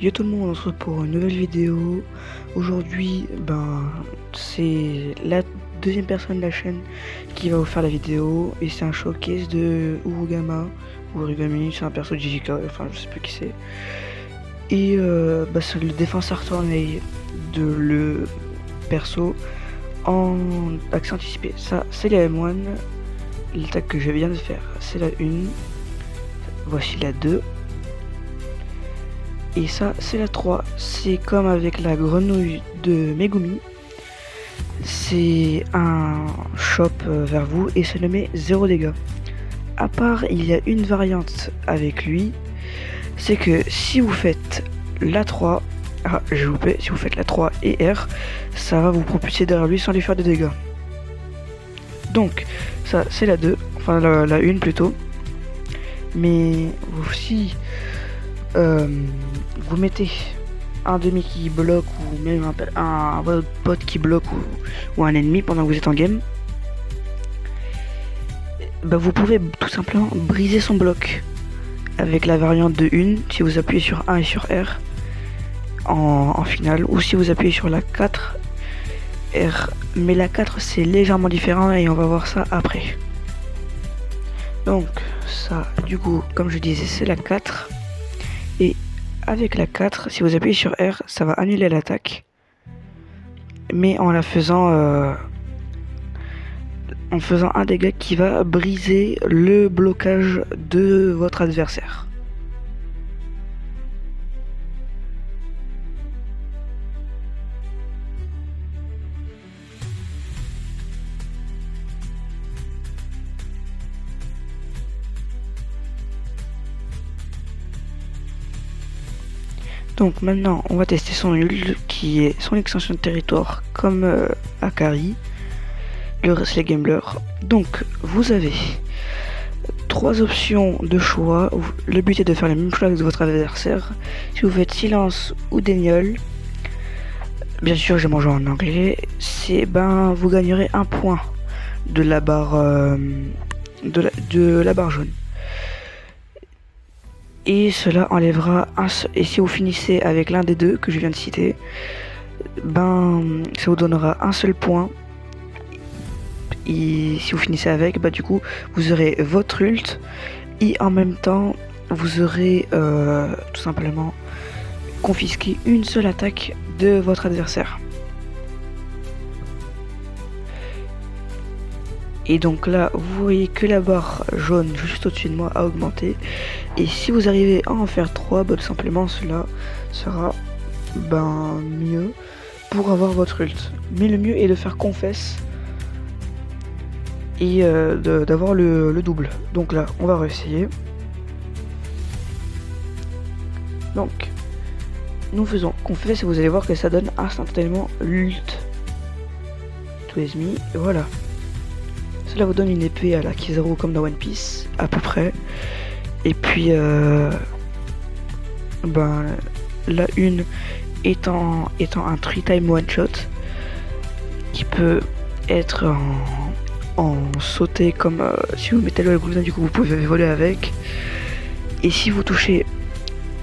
Yo tout le monde, on se retrouve pour une nouvelle vidéo. Aujourd'hui, c'est la deuxième personne de la chaîne qui va vous faire la vidéo. Et c'est un showcase de Urugama, ou Urugami, c'est un perso de JJK, enfin je sais plus qui c'est. Et c'est le défenseur tournée de le perso en accès anticipé. Ça, c'est la M1, l'attaque que je viens de faire, c'est la 1. Voici la 2. Et ça, c'est la 3. C'est comme avec la grenouille de Megumi. C'est un shop vers vous et ça ne met 0 dégâts. À part, il y a une variante avec lui. C'est que si vous faites la 3, si vous faites la 3 et R, ça va vous propulser derrière lui sans lui faire de dégâts. Donc, ça, c'est la 2. Enfin, la 1 plutôt. Mais si vous mettez un demi qui bloque ou même un bot qui bloque ou un ennemi pendant que vous êtes en game, vous pouvez tout simplement briser son bloc avec la variante de 1 si vous appuyez sur 1 et sur R en finale, ou si vous appuyez sur la 4 R, mais la 4 c'est légèrement différent et on va voir ça après. Donc ça, du coup, comme je disais, c'est la 4. Et avec la 4, si vous appuyez sur R, ça va annuler l'attaque. Mais en la faisant un dégât qui va briser le blocage de votre adversaire. Donc maintenant on va tester son ult qui est son extension de territoire comme Akari, le reste les gamblers. Donc vous avez 3 options de choix. Le but est de faire la même chose que votre adversaire. Si vous faites silence ou déniol, bien sûr j'ai mangé en anglais, c'est vous gagnerez un point de la barre de la barre jaune. Et cela enlèvera et si vous finissez avec l'un des deux que je viens de citer, ça vous donnera un seul point. Et si vous finissez avec, du coup vous aurez votre ult et en même temps vous aurez tout simplement confisqué une seule attaque de votre adversaire. Et donc là, vous voyez que la barre jaune juste au-dessus de moi a augmenté. Et si vous arrivez à en faire 3, tout simplement cela sera mieux pour avoir votre ult. Mais le mieux est de faire confesse et d'avoir le double. Donc là, on va réessayer. Donc, nous faisons confesse et vous allez voir que ça donne instantanément l'ult. Tout est mis, et voilà. Cela vous donne une épée à la Kizaru comme dans One Piece, à peu près. Et puis, la une étant un 3-time one-shot qui peut être en sauté comme si vous mettez le gouvernement, du coup vous pouvez voler avec. Et si vous touchez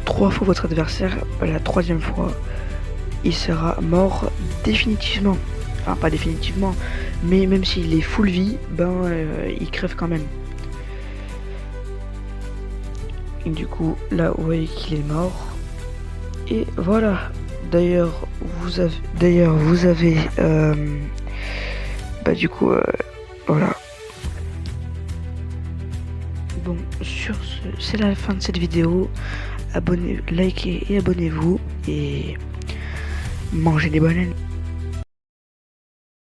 3 fois votre adversaire, la 3e fois, il sera mort définitivement. Enfin, pas définitivement, mais même s'il est full vie, il crève quand même. Et du coup, là, vous voyez qu'il est mort. Et voilà. D'ailleurs, vous avez, voilà. Bon, sur ce, c'est la fin de cette vidéo. Likez et abonnez-vous et mangez des bananes.